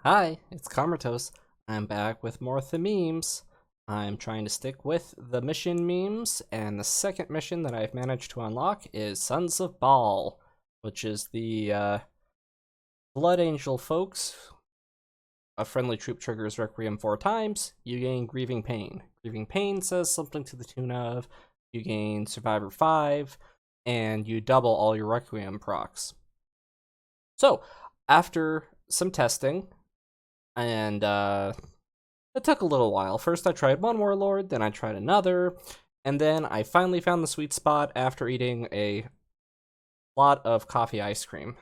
Hi, it's Comatose. I'm back with more memes. I'm trying to stick with the mission memes, and the second mission that I've managed to unlock is Sons of Baal, which is the Blood Angel folks. A friendly troop triggers Requiem 4 times, you gain Grieving Pain. Grieving Pain says something to the tune of, you gain Survivor 5, and you double all your Requiem procs. So, after some testing, and it took a little while. First I tried one warlord, then I tried another, and then I finally found the sweet spot after eating a lot of coffee ice cream.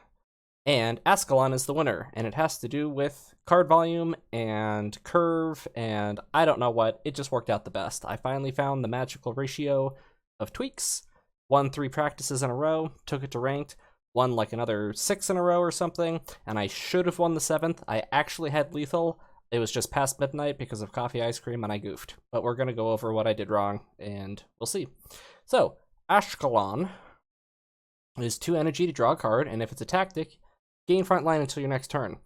And Azkaellon is the winner, and it has to do with card volume and curve, and I don't know what, it just worked out the best. I finally found the magical ratio of tweaks, won 3 practices in a row, took it to ranked, won like another 6 in a row or something, and I should have won the 7th. I actually had lethal. It was just past midnight because of coffee ice cream, and I goofed. But we're going to go over what I did wrong, and we'll see. So, Azkaellon is 2 energy to draw a card, and if it's a tactic, gain front line until your next turn.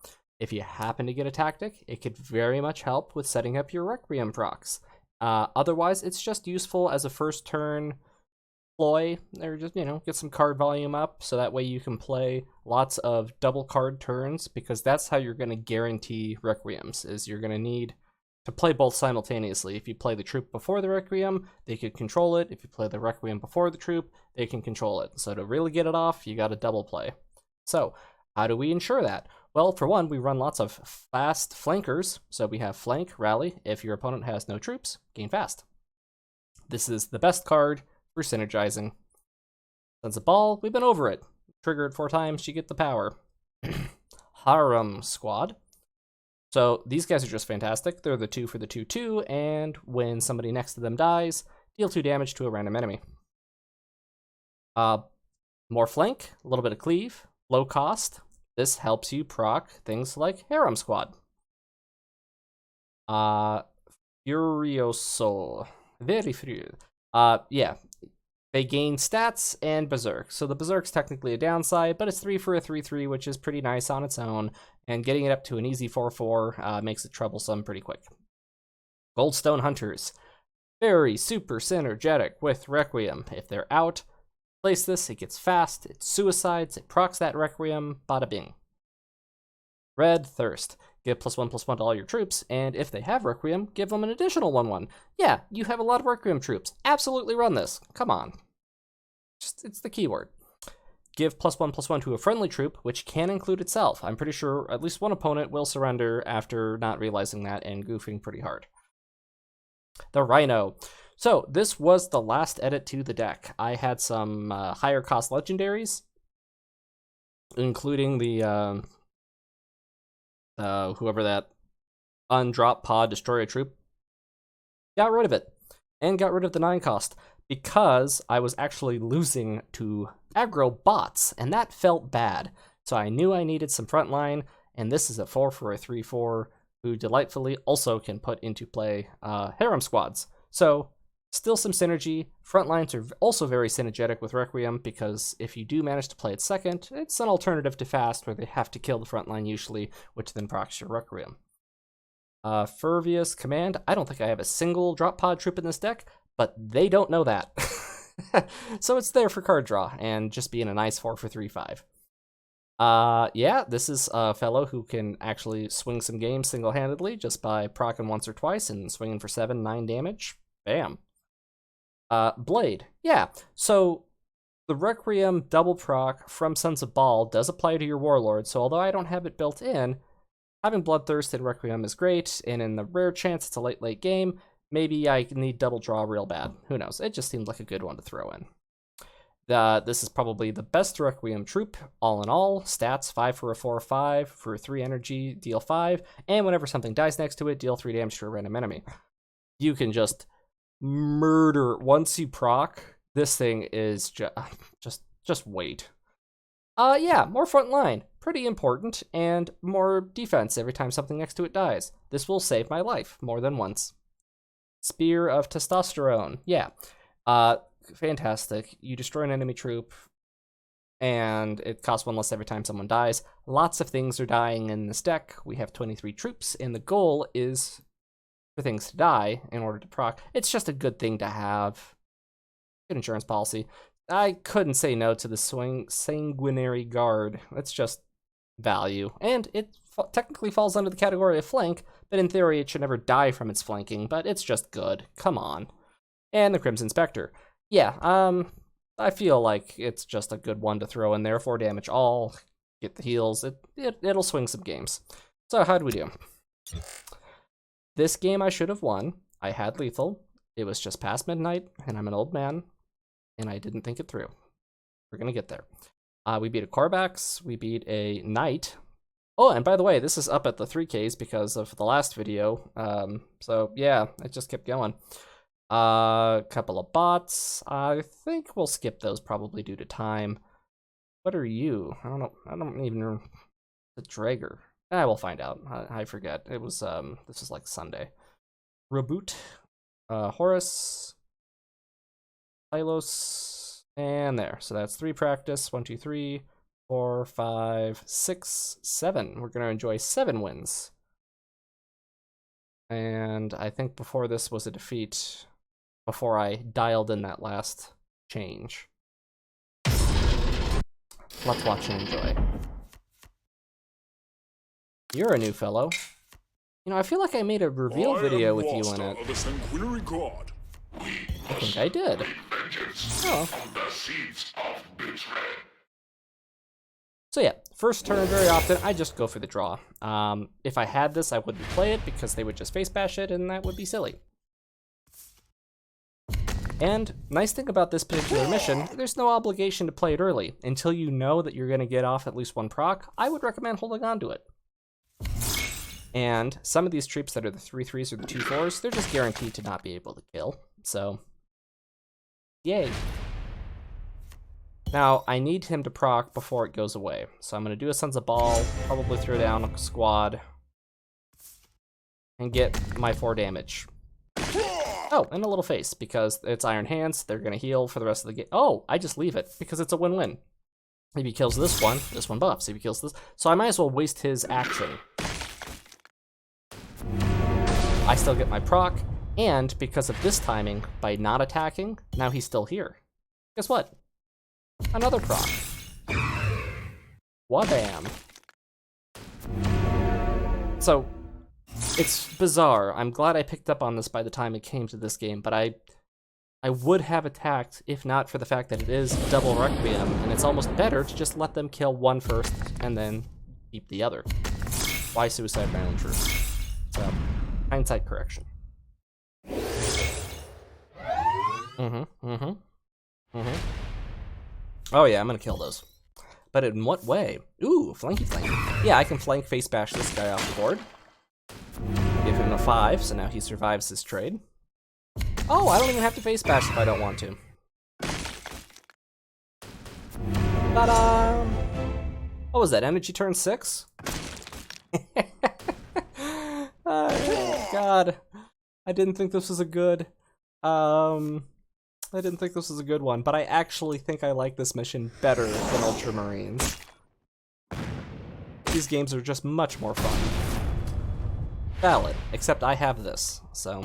If you happen to get a tactic, it could very much help with setting up your Requiem procs. Otherwise, it's just useful as a first turn ploy, or just, get some card volume up, so that way you can play lots of double card turns, because that's how you're going to guarantee Requiems, is you're going to need to play both simultaneously. If you play the troop before the Requiem, they could control it. If you play the Requiem before the troop, they can control it. So to really get it off, you got to double play. So, how do we ensure that? Well, for one, we run lots of fast flankers. So we have flank, rally. If your opponent has no troops, gain fast. This is the best card for synergizing. Sons of Baal, we've been over it. Trigger it 4 times, you get the power. Harem Squad. So these guys are just fantastic. They're the 2 for the 2/2, and when somebody next to them dies, deal 2 damage to a random enemy. More flank, a little bit of cleave, low cost. This helps you proc things like Harem Squad. Furioso. Very furious. Yeah. They gain stats and Berserk. So the Berserk's technically a downside, but it's 3 for a 3/3, which is pretty nice on its own. And getting it up to an easy 4/4 makes it troublesome pretty quick. Goldstone Hunters. Very super synergetic with Requiem. If they're out, place this, it gets fast, it suicides, it procs that Requiem, bada bing. Red Thirst. Give +1/+1 to all your troops, and if they have Requiem, give them an additional 1/1. Yeah, you have a lot of Requiem troops. Absolutely run this. Come on. It's the keyword. Give +1/+1 to a friendly troop, which can include itself. I'm pretty sure at least one opponent will surrender after not realizing that and goofing pretty hard. The Rhino. So this was the last edit to the deck. I had some higher cost legendaries, including the whoever that undrop pod destroy a troop. Got rid of it, and got rid of the 9 cost, because I was actually losing to aggro bots, and that felt bad. So I knew I needed some frontline, and this is a 4 for a 3/4 who delightfully also can put into play harem squads. So still some synergy. Frontlines are also very synergetic with Requiem, because if you do manage to play it second, it's an alternative to fast, where they have to kill the frontline usually, which then procs your Requiem. Furvious Command. I don't think I have a single drop pod troop in this deck, but they don't know that. So it's there for card draw, and just being a nice 4 for 3/5. Yeah, this is a fellow who can actually swing some games single-handedly just by proccing once or twice and swinging for 7-9 damage. Bam. Blade. Yeah, so the Requiem double proc from Sons of Baal does apply to your Warlord, so although I don't have it built in, having Bloodthirst and Requiem is great, and in the rare chance it's a late game, maybe I need double draw real bad. Who knows? It just seemed like a good one to throw in. This is probably the best Requiem troop, all in all. Stats, 5 for a 4/5, for 3 energy, deal 5, and whenever something dies next to it, deal 3 damage to a random enemy. You can just murder. Once you proc, this thing is just wait. Yeah, more front line, pretty important, and more defense every time something next to it dies. This will save my life more than once. Spear of Testosterone. Yeah. Fantastic. You destroy an enemy troop. and it costs 1 less every time someone dies. Lots of things are dying in this deck. We have 23 troops, and the goal is for things to die in order to proc. It's just a good thing to have. Good insurance policy. I couldn't say no to the Sanguinary Guard. That's just value. And it technically falls under the category of flank, but in theory it should never die from its flanking, but it's just good. Come on. And the Crimson Spectre. Yeah, I feel like it's just a good one to throw in there. 4 damage all, get the heals. It'll swing some games. So how'd we do? This game I should have won. I had lethal. It was just past midnight, and I'm an old man, and I didn't think it through. We're gonna get there. We beat a Corvax, we beat a Knight. Oh, and by the way, this is up at the 3Ks because of the last video. So yeah, it just kept going. A couple of bots. I think we'll skip those probably due to time. What are you? I don't know. I don't even know. The Drager. We'll find out. I forget. It was this was like Sunday. Reboot. Horus. Hylos. And there. So that's 3 practice. 1, 2, 3, 4, 5, 6, 7. We're gonna enjoy 7 wins. And I think before this was a defeat. Before I dialed in that last change. Let's watch and enjoy. You're a new fellow. You know, I feel like I made a reveal video with you in it. I think I did. Oh. So yeah, first turn very often, I just go for the draw. If I had this, I wouldn't play it because they would just face bash it and that would be silly. And nice thing about this particular mission, there's no obligation to play it early. Until you know that you're gonna get off at least 1 proc, I would recommend holding on to it. And some of these troops that are the 3/3s or the 2/4s, they're just guaranteed to not be able to kill. So, yay. Now, I need him to proc before it goes away. So I'm gonna do a Sons of Baal, probably throw down a squad, and get my 4 damage. Oh, and a little face, because it's Iron Hands, they're gonna heal for the rest of the game. Oh, I just leave it, because it's a win-win. If he kills this one buffs. If he kills this, so I might as well waste his action. I still get my proc, and because of this timing, by not attacking, now he's still here. Guess what? Another proc. Wabam. So, it's bizarre. I'm glad I picked up on this by the time it came to this game, but I would have attacked if not for the fact that it is double Requiem, and it's almost better to just let them kill one first and then keep the other. Why suicide my own troops? So, hindsight correction. Oh yeah, I'm gonna kill those. But in what way? Ooh, flanky flank. Yeah, I can flank face bash this guy off the board. Give him a 5, so now he survives his trade. Oh, I don't even have to face bash if I don't want to. Ta-da! What was that, energy turn 6? Oh, God. I didn't think this was a good... I didn't think this was a good one, but I actually think I like this mission better than Ultramarines. These games are just much more fun. Valid, except I have this, so...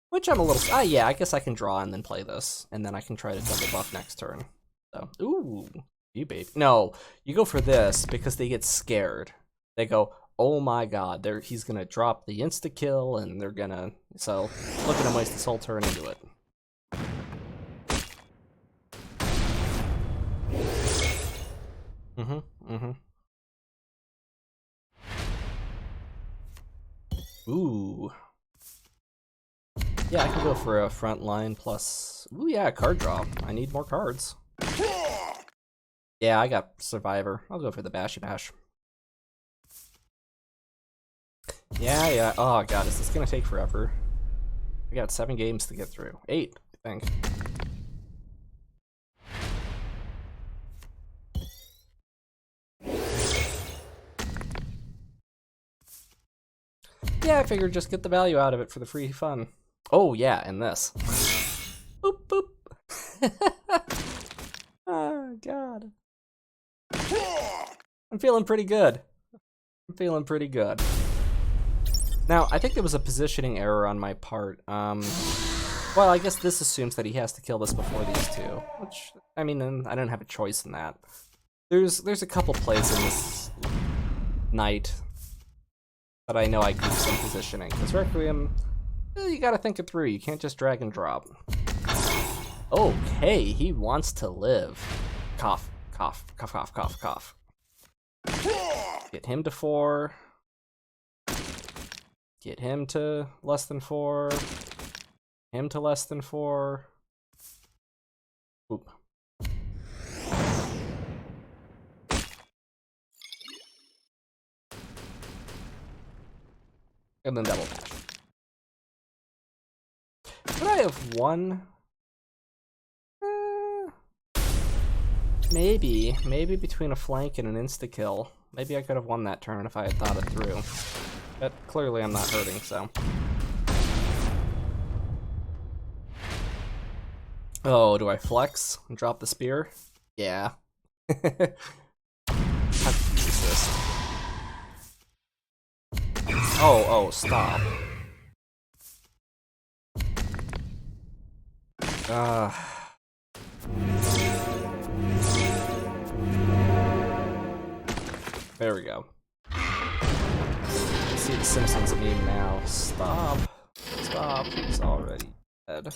Which I'm a little... yeah, I guess I can draw and then play this, and then I can try to double buff next turn. So, ooh, you baby. No, you go for this because they get scared. They go, oh my god, he's gonna drop the insta-kill, and they're gonna... So, look at him waste this whole turn into it. Ooh. Yeah, I can go for a front line plus... Ooh, yeah, card draw. I need more cards. Yeah, I got Survivor. I'll go for the Bashy Bash. Yeah. Oh, God, is this gonna take forever? We got 7 games to get through. 8, I think. Yeah, I figured just get the value out of it for the free fun. Oh, yeah, and this. Boop, boop. Oh god. I'm feeling pretty good. I'm feeling pretty good. Now, I think there was a positioning error on my part. Well, I guess this assumes that he has to kill this before these two, which, I mean, I don't have a choice in that. There's a couple plays in this night that I know I goofed some positioning, because Requiem, you gotta think it through, you can't just drag and drop. Okay, he wants to live. Cough, cough, cough, cough, cough, cough. Get him to 4. Get him to less than 4. Him to less than 4. Oop. And then double dash. Could I have won? Maybe between a flank and an insta-kill. Maybe I could have won that turn if I had thought it through. But clearly I'm not hurting, so. Oh, do I flex and drop the spear? Yeah. How to use this. Oh, stop. There we go. You see the Simpsons meme now. Stop. Stop. He's already dead.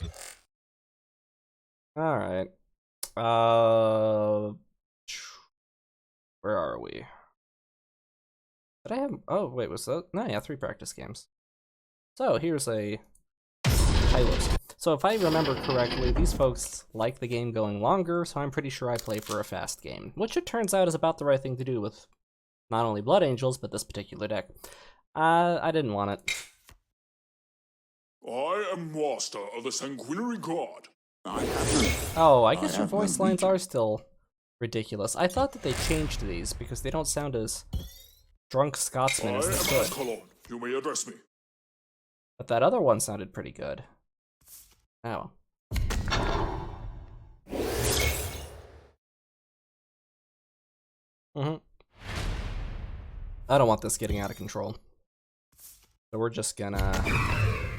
Alright. Where are we? Did I have... Oh, wait, was that... No, yeah, 3 practice games. So, here's a... Hylos. So if I remember correctly, these folks like the game going longer, so I'm pretty sure I play for a fast game. Which it turns out is about the right thing to do with not only Blood Angels, but this particular deck. I didn't want it. I am master of the sanguinary god. Oh, I guess your voice lines are still ridiculous. I thought that they changed these because they don't sound as drunk Scotsman as they could. Azkaellon. You may address me. But that other one sounded pretty good. Oh. I don't want this getting out of control. So we're just gonna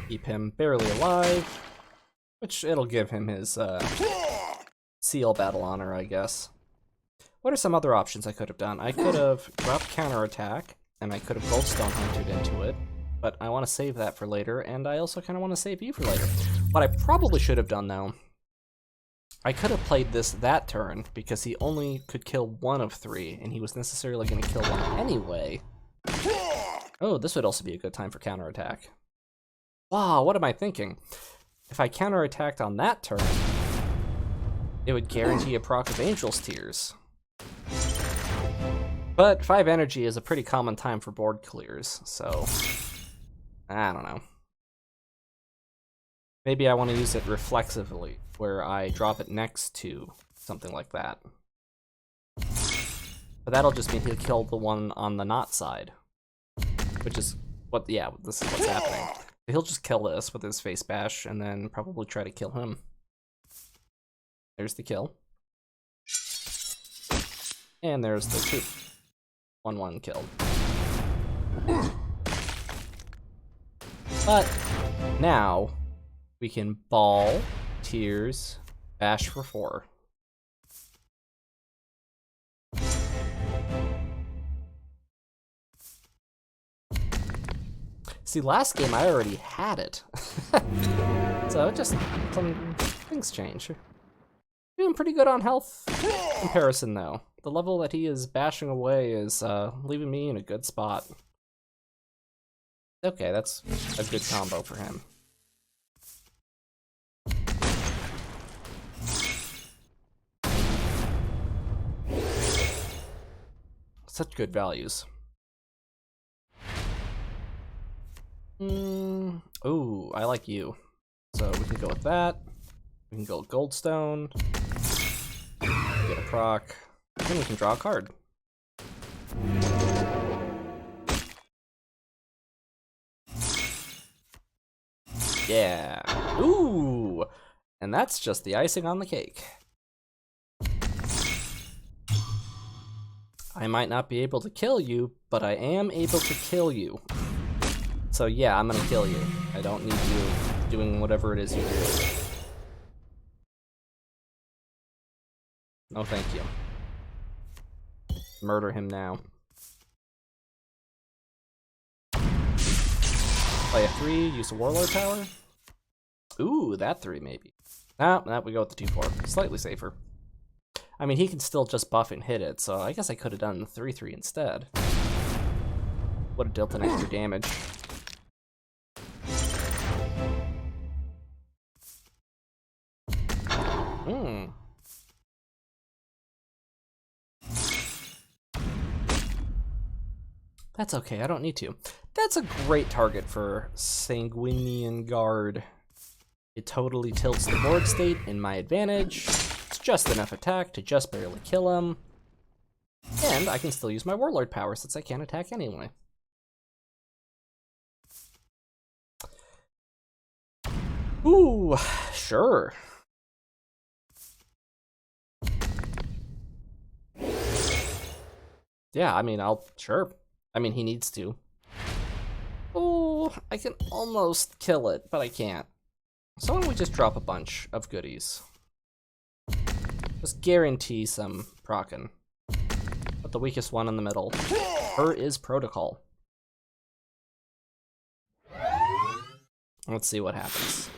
keep him barely alive, which it'll give him his seal battle honor, I guess. What are some other options I could have done? I could have dropped counterattack, and I could have Goldstone Huntered into it, but I want to save that for later, and I also kind of want to save you for later. What I probably should have done, though, I could have played this that turn, because he only could kill 1 of 3, and he was necessarily going to kill 1 anyway. Oh, this would also be a good time for counterattack. Wow, what am I thinking? If I counterattacked on that turn, it would guarantee a proc of Angel's Tears. But 5 energy is a pretty common time for board clears, so I don't know. Maybe I want to use it reflexively, where I drop it next to something like that. But that'll just mean he'll kill the one on the not side. Which is what, yeah, this is what's happening. He'll just kill this with his face bash, and then probably try to kill him. There's the kill. And there's the 2. 1-1 kill. But now we can Baal, Tears, bash for 4. See, last game I already had it. So just some things change. Doing pretty good on health comparison though. The level that he is bashing away is leaving me in a good spot. Okay, that's a good combo for him. Such good values. Ooh, I like you. So we can go with that. We can go Goldstone. Get a proc. Then we can draw a card. Yeah. Ooh! And that's just the icing on the cake. I might not be able to kill you, but I am able to kill you. So yeah, I'm gonna kill you. I don't need you doing whatever it is you do. No thank you. Murder him now. Play a 3, use a Warlord power. Ooh, that 3 maybe. Nah, we go with the 2-4. Slightly safer. I mean, he can still just buff and hit it, so I guess I could have done the 3-3 instead. Would have dealt an extra damage. That's okay, I don't need to. That's a great target for Sanguinian Guard. It totally tilts the board state in my advantage. It's just enough attack to just barely kill him. And I can still use my Warlord power since I can't attack anyway. Ooh, sure. Yeah, I mean, sure. I mean, he needs to. Oh, I can almost kill it, but I can't. So why don't we just drop a bunch of goodies? Just guarantee some prockin'. Put the weakest one in the middle. Her is protocol. Let's see what happens.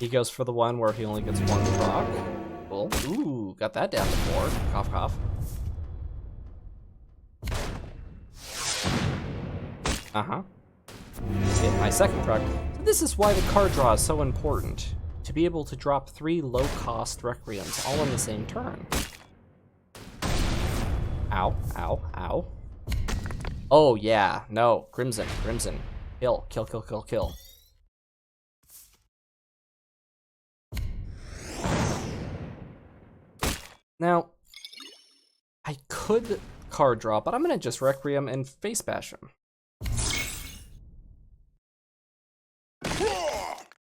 He goes for the one where he only gets 1 proc. Cool. Ooh, got that down to 4. Cough, cough. Uh-huh. Get my second proc. So this is why the card draw is so important. To be able to drop 3 low-cost Requiems all in the same turn. Ow, ow, ow. Oh, yeah. No. Crimson, crimson. Kill, kill, kill, kill, kill. Now, I could card draw, but I'm gonna just Requiem and face bash him.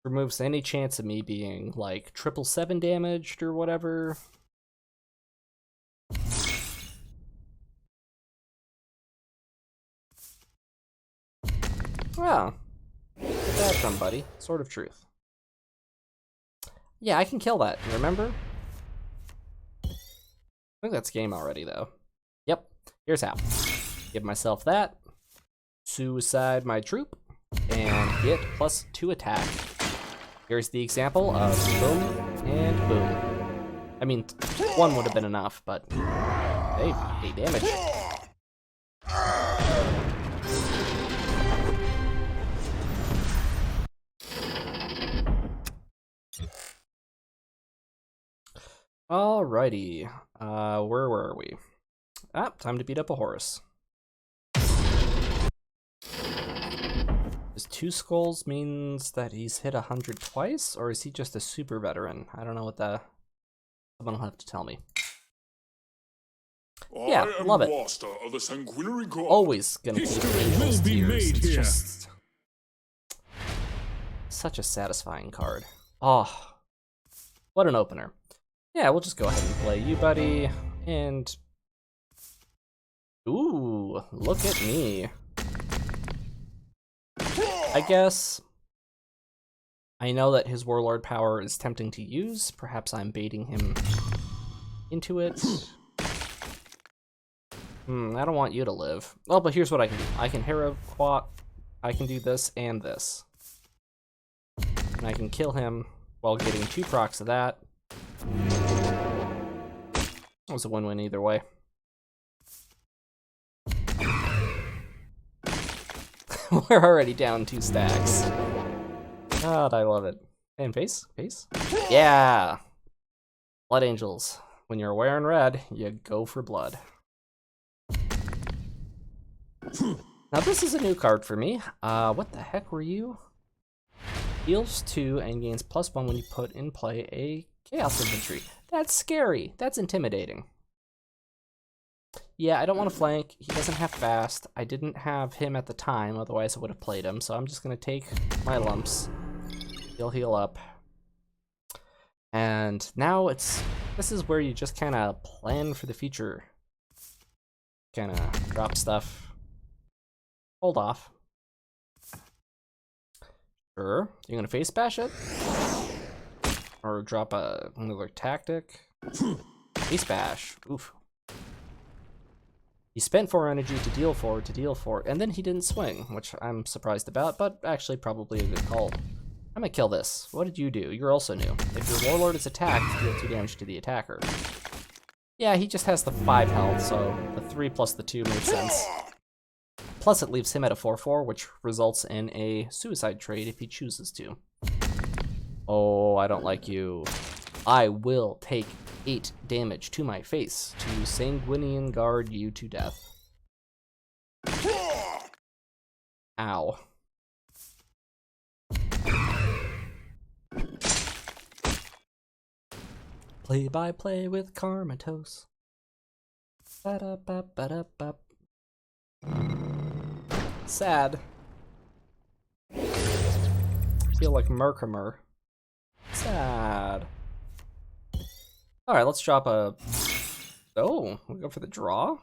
Removes any chance of me being like 777 damaged or whatever. Well, get that from, buddy. Sword of Truth. Yeah, I can kill that, remember? I think that's game already, though. Yep, here's how. Give myself that. Suicide my troop. And get +2 attack. Here's the example of boom and boom. I mean, 1 would have been enough, but hey, 8 damage. Alrighty, where were we? Ah, time to beat up a Horus. Does 2 skulls means that he's hit 100 twice, or is he just a super veteran? I don't know what the... Someone will have to tell me. Yeah, love it. Master of the Sanguinary God. Always gonna keep Angel's Tears. It's just such a satisfying card. Oh, what an opener. Yeah, we'll just go ahead and play you, buddy. And... Ooh, look at me. I guess I know that his Warlord power is tempting to use. Perhaps I'm baiting him into it. I don't want you to live. Oh, but here's what I can do. I can Hero Quat. I can do this and this. And I can kill him while getting 2 procs of that. It was a win-win either way. We're already down 2 stacks. God, I love it. And face? Face? Yeah! Blood Angels. When you're wearing red, you go for blood. Now this is a new card for me. What the heck were you? Heals 2 and gains +1 when you put in play a Chaos Infantry. That's scary. That's intimidating. Yeah, I don't want to flank. He doesn't have fast. I didn't have him at the time, otherwise I would have played him. So I'm just going to take my lumps. He'll heal up. And now this is where you just kind of plan for the future. kind of drop stuff. Hold off. Sure. You gonna face bash it? Or drop another tactic? Face bash. Oof. He spent 4 energy to deal 4, and then he didn't swing, which I'm surprised about, but actually probably a good call. I'm gonna kill this. What did you do? You're also new. If your warlord is attacked, deal 2 damage to the attacker. Yeah, he just has the 5 health, so the 3 plus the 2 makes sense. Plus it leaves him at a 4/4, which results in a suicide trade if he chooses to. Oh, I don't like you. I will take 8 damage to my face to Sanguinian Guard you to death. Ow. Play by play with Karmatos. Ba-da-ba-ba-da-ba. Sad. Feel like Merkimer. Sad. Alright, let's drop a... Oh, we go for the draw?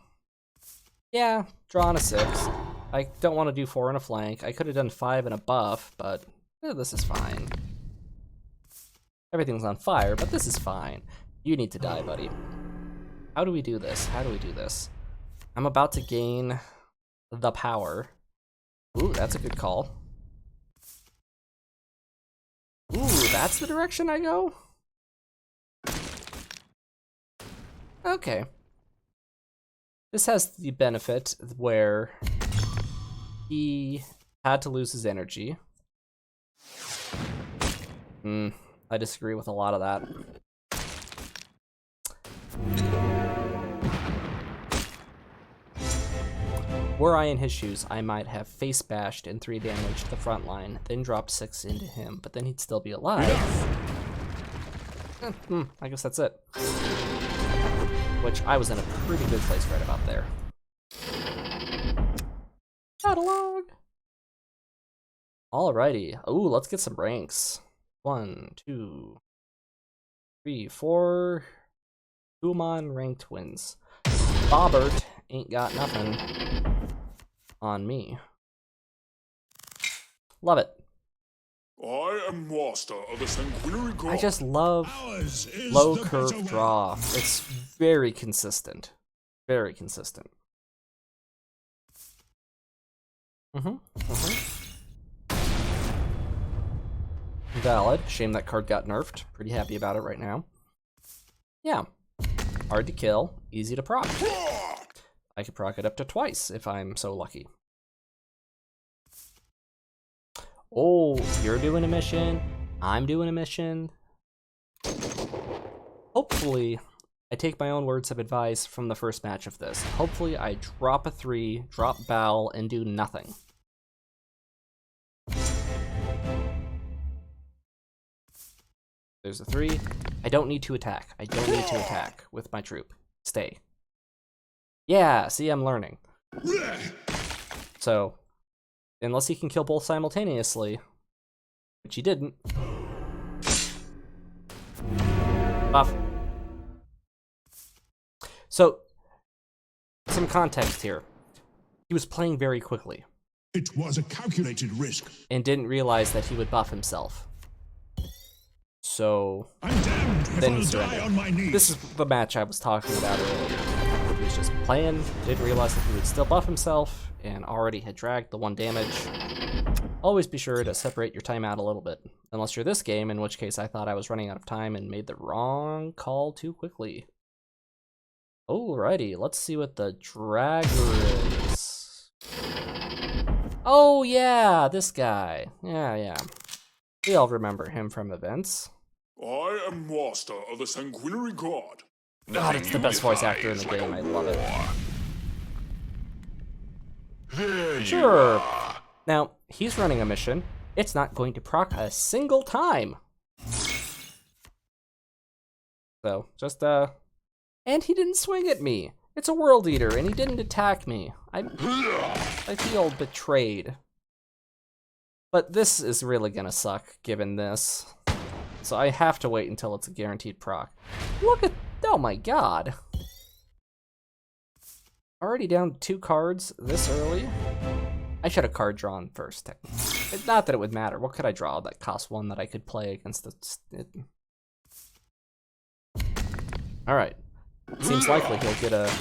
Yeah, draw on a 6. I don't want to do 4 in a flank. I could have done 5 in a buff, but this is fine. Everything's on fire, but this is fine. You need to die, buddy. How do we do this? How do we do this? I'm about to gain the power. Ooh, that's a good call. Ooh, that's the direction I go? Okay. This has the benefit where he had to lose his energy. I disagree with a lot of that. Were I in his shoes, I might have face bashed and 3 damage to the front line, then dropped 6 into him, but then he'd still be alive. I guess that's it. Which I was in a pretty good place right about there. Catalog! Alrighty. Ooh, let's get some ranks. 1, 2, 3, 4. Human ranked wins. Bobbert ain't got nothing on me. Love it. I am master of the sanguinary god. I just love low curve draw. It's very consistent. Very consistent. Valid. Shame that card got nerfed. Pretty happy about it right now. Yeah. Hard to kill, easy to proc. I could proc it up to twice if I'm so lucky. Oh, you're doing a mission. I'm doing a mission. Hopefully, I take my own words of advice from the first match of this. Hopefully, I drop a 3, drop Baal, and do nothing. There's a 3. I don't need to attack. I don't need to attack with my troop. Stay. Yeah, see, I'm learning. So, unless he can kill both simultaneously, which he didn't. Buff. So, some context here. He was playing very quickly. It was a calculated risk. And didn't realize that he would buff himself. So, I'm damned if then he I'll surrendered. die on my knees. This is the match I was talking about earlier. He was just playing, didn't realize that he would still buff himself, and already had dragged the 1 damage. Always be sure to separate your timeout a little bit. Unless you're this game, in which case I thought I was running out of time and made the wrong call too quickly. Alrighty, let's see what the dragger is. Oh yeah, this guy. Yeah. We all remember him from events. I am master of the sanguinary god. God, it's the best voice actor in the game. I love it. There Sure. Now, he's running a mission. It's not going to proc a single time. So, just, and he didn't swing at me. It's a World Eater, and he didn't attack me. I feel betrayed. But this is really gonna suck, given this. So I have to wait until it's a guaranteed proc. Look at, oh my god. already down 2 cards this early. I should have card drawn first, technically. Not that it would matter. What could I draw that cost 1 that I could play against the... Alright. Seems likely he'll get a...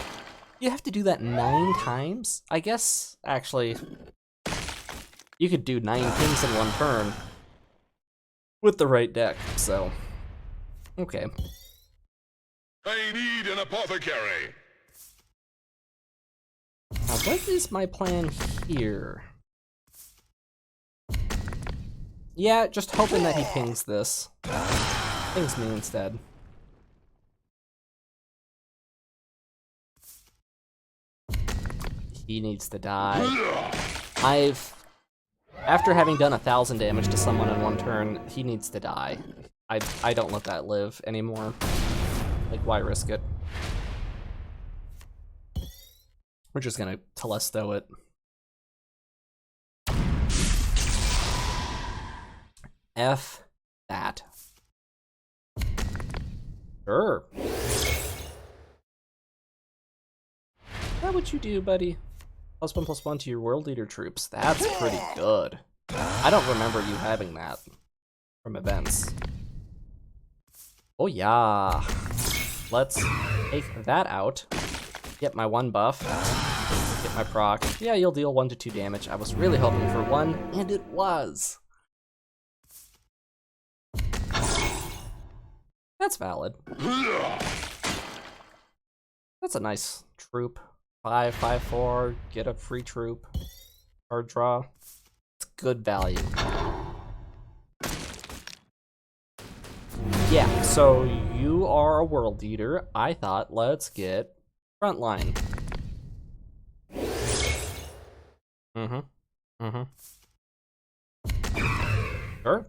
You have to do that 9 times? I guess, actually, you could do 9 things in 1 turn with the right deck, so... Okay. I need an apothecary. Now, what is my plan here? Yeah, just hoping that he pings this. Pings me instead. He needs to die. After having done 1,000 damage to someone in 1 turn, he needs to die. I don't let that live anymore. Like, why risk it? We're just gonna Telesto it. F that. Sure. How would you do, buddy? +1/+1 to your world leader troops. That's pretty good. I don't remember you having that from events. Oh yeah. Let's take that out. Get my 1 buff. Get my proc. Yeah, you'll deal 1 to 2 damage. I was really hoping for 1, and it was. That's valid. That's a nice troop. 5, 5, 4, get a free troop. Card draw. It's good value. Yeah, so you are a world eater. I thought, let's get frontline. Sure.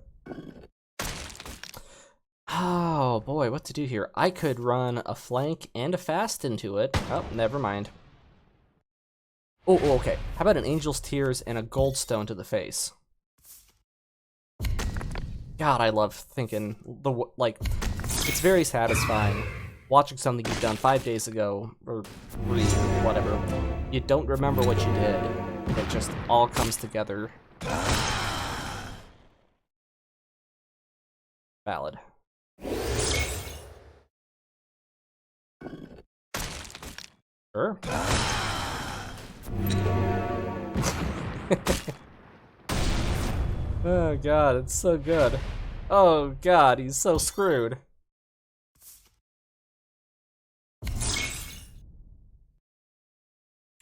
Oh boy, what to do here? I could run a flank and a fast into it. Oh, never mind. Oh, okay. How about an Angel's Tears and a Goldstone to the face? God, I love thinking it's very satisfying watching something you've done 5 days ago or 3 or whatever. You don't remember what you did. It just all comes together. Valid. Sure. Oh god, it's so good. Oh god, he's so screwed.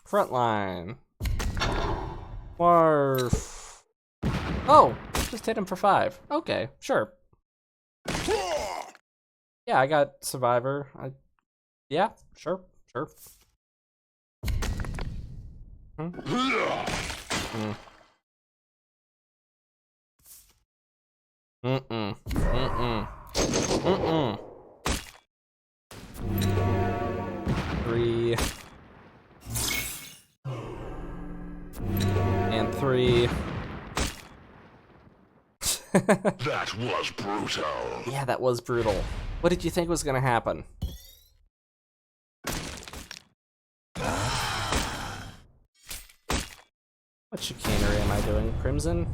Frontline. Warf. Oh, just hit him for 5. Okay, sure. Yeah, I got Survivor. Yeah, sure. Three. And 3. That was brutal. Yeah, that was brutal. What did you think was gonna happen? What chicanery am I doing? Crimson?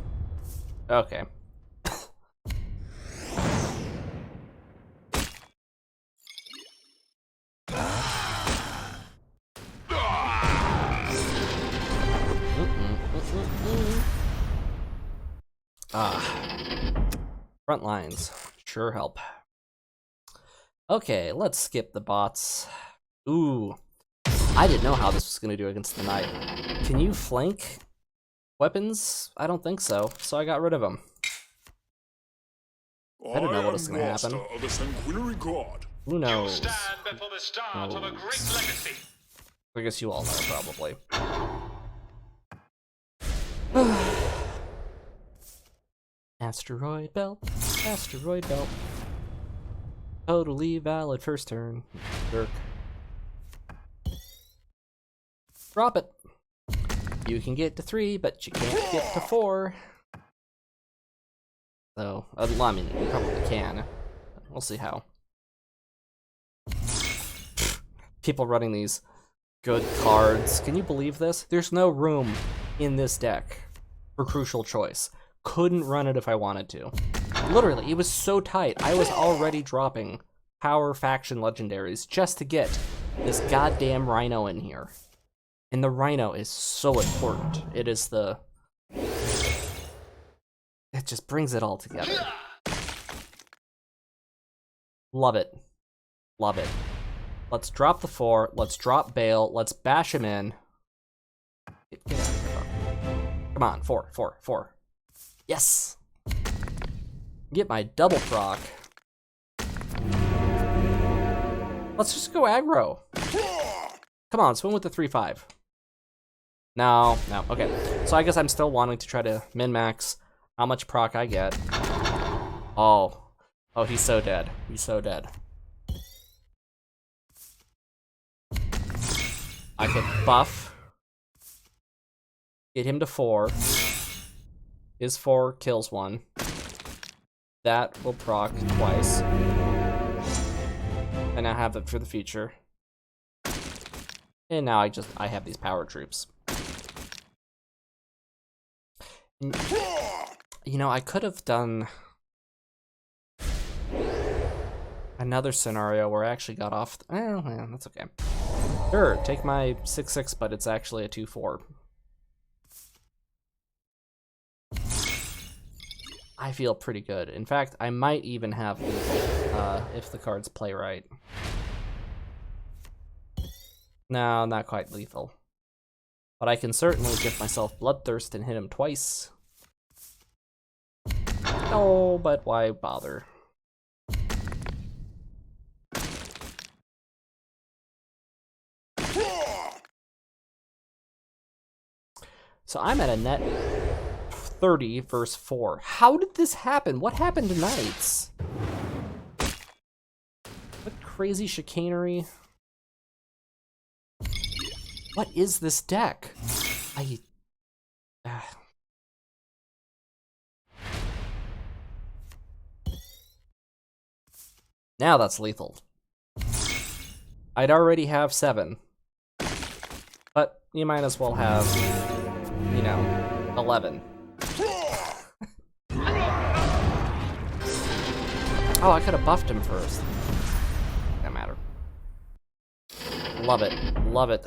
Okay. Front lines sure help. Okay, let's skip the bots. Ooh, I didn't know how this was gonna do against the knight. Can you flank weapons? I don't think so, so I got rid of them. I don't know what was gonna happen. Of the sanguinary god. Who knows? Stand before the start of a great legacy. I guess you all know, probably. Asteroid belt, asteroid belt. Totally valid first turn. Jerk. Drop it. You can get to 3, but you can't get to 4. So, I mean, you probably can. We'll see how. People running these good cards. Can you believe this? There's no room in this deck for Crucial Choice. Couldn't run it if I wanted to. Literally, it was so tight. I was already dropping power faction legendaries just to get this goddamn Rhino in here. And the Rhino is so important. It is the... It just brings it all together. Love it. Love it. Let's drop the 4. Let's drop Baal. Let's bash him in. Get out of here, bro. Come on, 4, 4, 4. Yes! Get my double proc. Let's just go aggro. Come on, swing with the 3-5. No, no, okay. So I guess I'm still wanting to try to min-max how much proc I get. Oh. Oh, he's so dead. He's so dead. I could buff. Get him to 4. His 4 kills 1. That will proc twice. And I have it for the future. And now I have these power troops. You know, I could have done another scenario where I actually got off. Oh, yeah, that's okay. Sure, take my 6-6, but it's actually a 2-4. I feel pretty good. In fact, I might even have lethal if the cards play right. No, not quite lethal. But I can certainly give myself Bloodthirst and hit him twice. No, but why bother? So I'm at a net 30 versus 4. How did this happen? What happened to Knights? What crazy chicanery? What is this deck? Now that's lethal. I'd already have 7. But you might as well have, you know, 11. Oh, I could have buffed him first. Doesn't matter. Love it. Love it.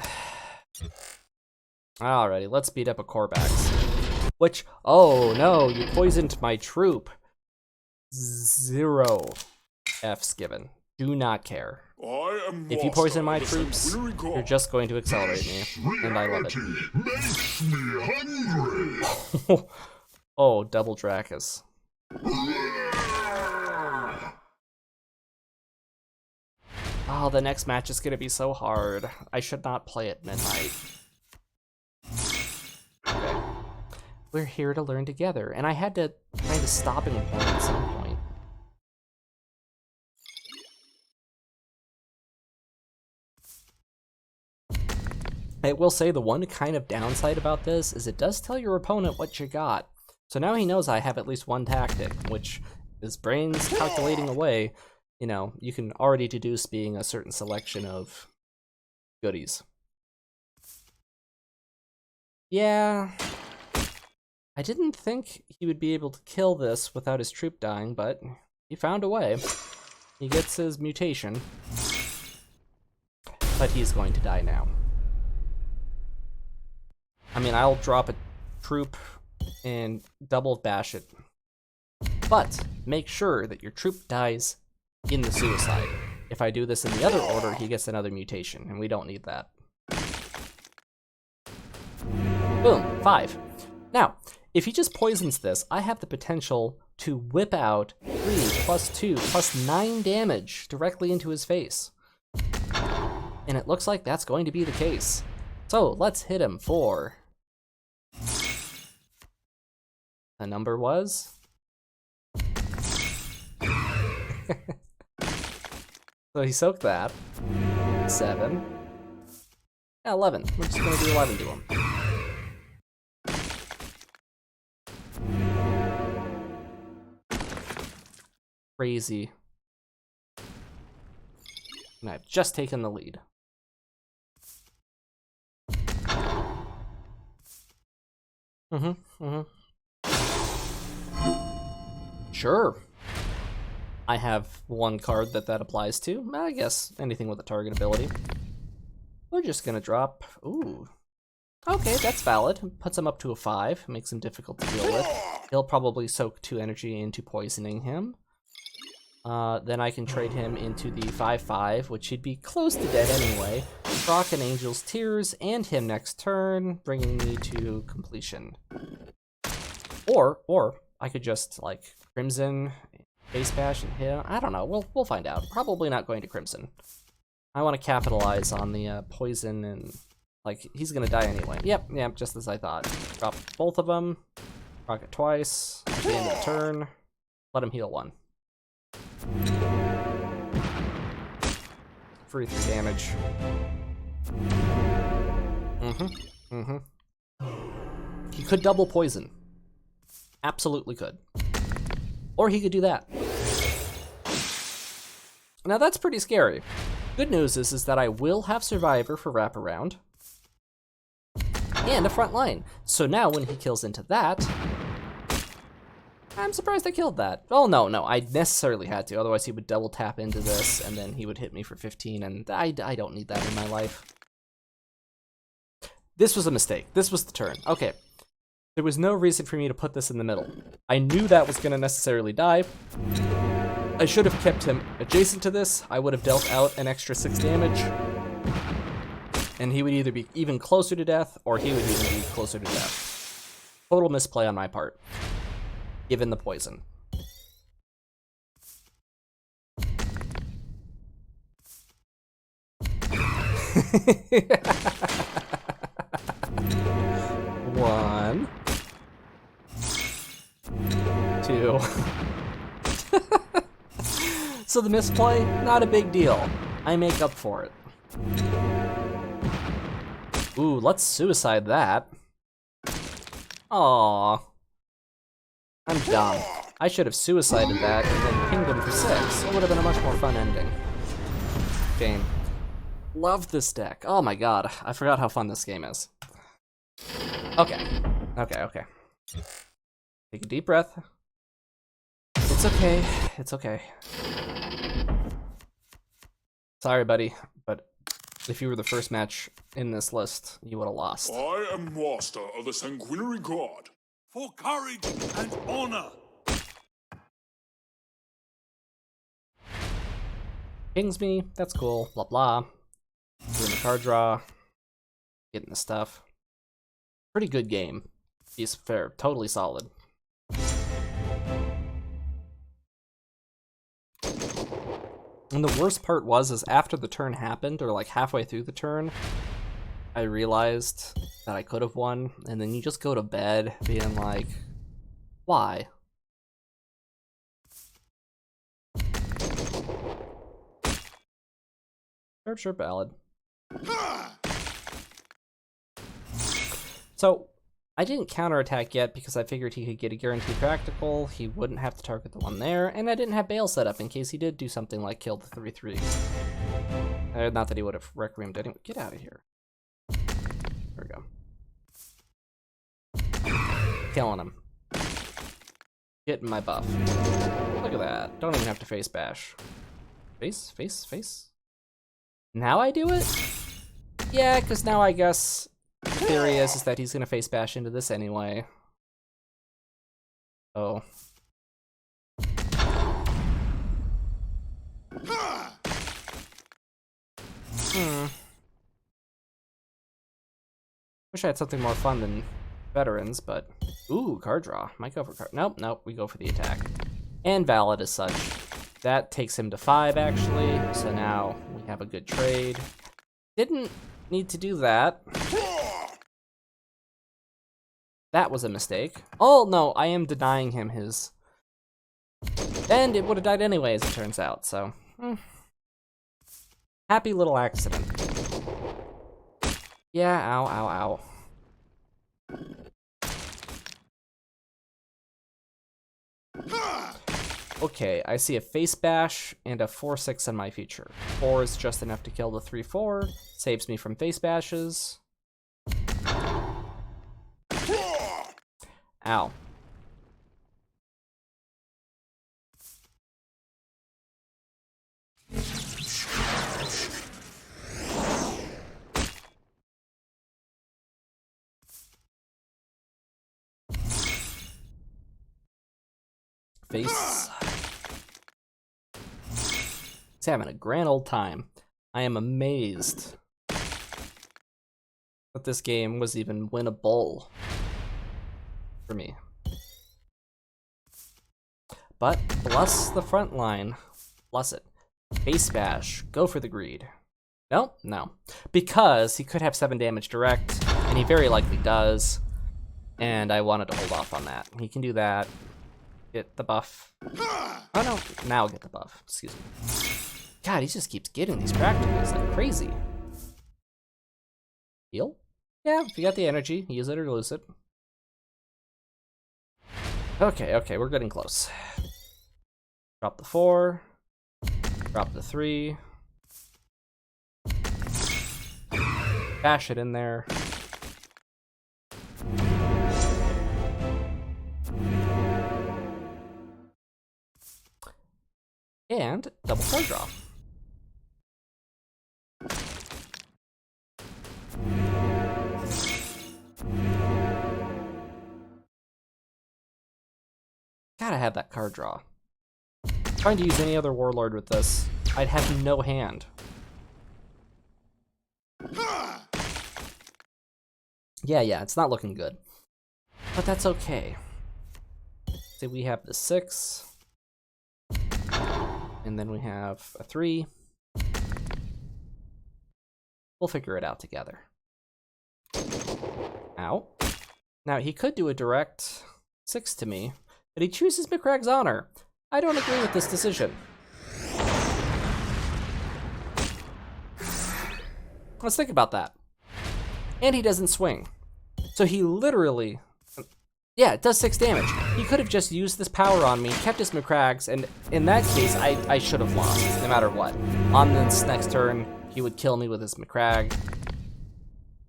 Alrighty, let's beat up a Corvax. Which, oh no, you poisoned my troop. 0 F's given. Do not care. If you poison my troops, you're just going to accelerate me, and I love it. Makes me hungry. Oh, double Dracus. Oh, the next match is going to be so hard. I should not play at midnight. Okay. We're here to learn together, and I had to find a stopping point at some point. I will say the one kind of downside about this is it does tell your opponent what you got. So now he knows I have at least one tactic, which his brain's calculating away. You know, you can already deduce being a certain selection of goodies. Yeah, I didn't think he would be able to kill this without his troop dying, but he found a way. He gets his mutation, but he's going to die now. I mean, I'll drop a troop and double bash it, but make sure that your troop dies in the suicide. If I do this in the other order, he gets another mutation, and we don't need that. Boom, 5. Now, if he just poisons this, I have the potential to whip out 3 + 2 + 9 damage directly into his face. And it looks like that's going to be the case. So let's hit him for... The number was... So he soaked that. 7. Yeah, 11. We're just gonna do 11 to him. Crazy. And I've just taken the lead. Sure. I have one card that applies to. I guess anything with a target ability. We're just gonna drop. Ooh. Okay, that's valid. Puts him up to a 5. Makes him difficult to deal with. He'll probably soak 2 energy into poisoning him. Then I can trade him into the 5/5, which he'd be close to dead anyway. Proc an Angel's Tears and him next turn, bringing me to completion. Or I could just like Crimson, Face Bash, and hit. I don't know. We'll find out. Probably not going to Crimson. I want to capitalize on the poison and like he's gonna die anyway. Yep, just as I thought. Drop both of them. Proc it twice. At the end of the turn, let him heal 1. Free 3 damage. He could double poison. Absolutely could. Or he could do that. Now that's pretty scary. Good news is that I will have Survivor for wraparound. And a front line. So now when he kills into that, I'm surprised I killed that. Oh, no, I necessarily had to. Otherwise, he would double tap into this, and then he would hit me for 15, and I don't need that in my life. This was a mistake. This was the turn. Okay. There was no reason for me to put this in the middle. I knew that was going to necessarily die. I should have kept him adjacent to this. I would have dealt out an extra 6 damage. And he would either be even closer to death, or he would even be closer to death. Total misplay on my part. Given the poison. One. 2. So the misplay, not a big deal. I make up for it. Ooh, let's suicide that. Aww. I'm dumb. I should have suicided that and then pinged him for 6. It would have been a much more fun ending. Game. Love this deck. Oh my god. I forgot how fun this game is. Okay. Take a deep breath. It's okay. It's okay. Sorry, buddy, but if you were the first match in this list, you would have lost. I am master of the sanguinary god. For courage and honor. Pings me, that's cool, blah blah. Doing the card draw. Getting the stuff. Pretty good game. He's fair, totally solid. And the worst part is after the turn happened, or like halfway through the turn, I realized that I could have won, and then you just go to bed being like, why? Sure, valid. So, I didn't counterattack yet because I figured he could get a guaranteed practical, he wouldn't have to target the one there, and I didn't have Baal set up in case he did do something like kill the 3/3. Not that he would have Requiemed anyway. Get out of here. There we go. Killing him. Getting my buff. Look at that. Don't even have to face bash. Face? Now I do it? Yeah, because now I guess the theory is that he's going to face bash into this anyway. Oh. Wish I had something more fun than veterans, but... Ooh, card draw. Might go for card... Nope, we go for the attack. And valid as such. That takes him to 5, actually, so now we have a good trade. Didn't need to do that. That was a mistake. Oh, no, I am denying him his... And it would have died anyway, as it turns out, so... Happy little accident. Yeah, ow. Okay, I see a face bash and a 4/6 in my future. 4 is just enough to kill the 3/4, saves me from face bashes. Ow. Face. He's having a grand old time. I am amazed that this game was even winnable for me. But bless the front line. Bless it. Face bash. Go for the greed. No, no. Because he could have 7 damage direct, and he very likely does. And I wanted to hold off on that. He can do that. Get the buff. Oh no, now get the buff. Excuse me. God, he just keeps getting these practicals like crazy. Heal? Yeah, if you got the energy, use it or lose it. Okay, okay, we're getting close. Drop the 4. Drop the 3. Bash it in there. And double card draw. Gotta have that card draw. Trying to use any other warlord with this, I'd have no hand. Yeah, it's not looking good. But that's okay. So we have the 6. And then we have a 3. We'll figure it out together. Ow. Now, he could do a direct 6 to me, but he chooses Micrag's Honor. I don't agree with this decision. Let's think about that. And he doesn't swing. So he literally... Yeah, it does 6 damage. He could have just used this power on me, kept his Micrags, and in that case, I should have lost, no matter what. On this next turn, he would kill me with his Micrag,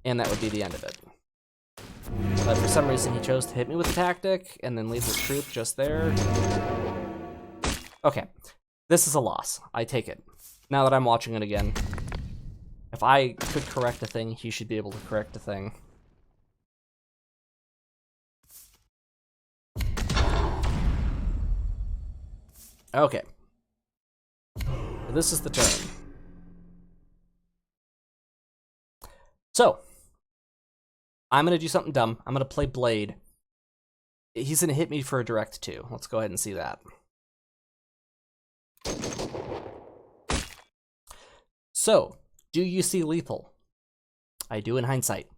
and that would be the end of it. But for some reason, he chose to hit me with a tactic, and then leave his troop just there. Okay, this is a loss. I take it. Now that I'm watching it again, if I could correct a thing, he should be able to correct a thing. Okay. This is the turn. So, I'm going to do something dumb. I'm going to play Blade. He's going to hit me for a direct 2. Let's go ahead and see that. So, do you see lethal? I do in hindsight.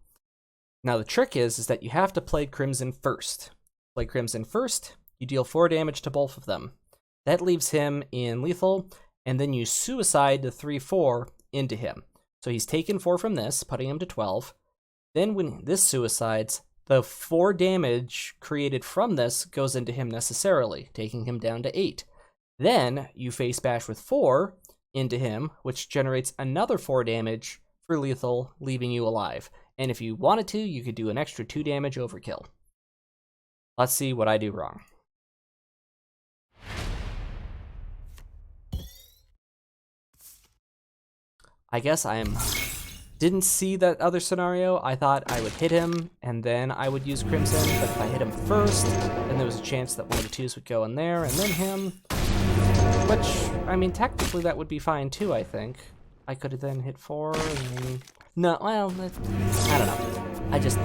Now, the trick is that you have to play Crimson first. Play Crimson first, you deal 4 damage to both of them. That leaves him in lethal, and then you suicide the 3/4 into him. So he's taken 4 from this, putting him to 12. Then when this suicides, the 4 damage created from this goes into him necessarily, taking him down to 8. Then you face bash with 4 into him, which generates another 4 damage for lethal, leaving you alive. And if you wanted to, you could do an extra 2 damage overkill. Let's see what I do wrong. I guess didn't see that other scenario. I thought I would hit him, and then I would use Crimson, but if I hit him first, then there was a chance that one of the 2s would go in there, and then him. Which, I mean, technically that would be fine too, I think. I could have then hit 4, and then... No, well, I don't know. I just...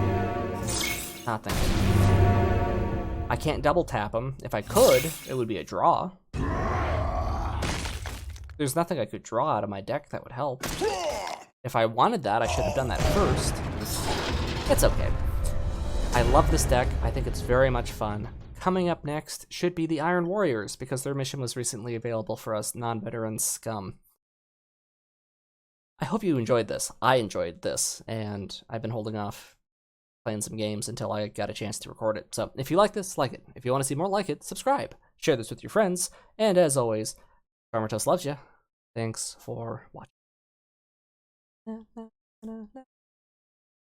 not thinking. I can't double tap him. If I could, it would be a draw. There's nothing I could draw out of my deck that would help. If I wanted that, I should have done that first. It's okay. I love this deck. I think it's very much fun. Coming up next should be the Iron Warriors, because their mission was recently available for us non-veteran scum. I hope you enjoyed this. I enjoyed this, and I've been holding off playing some games until I got a chance to record it. So if you like this, like it. If you want to see more like it, subscribe. Share this with your friends, and as always, Farmer Toast loves you. Thanks for watching.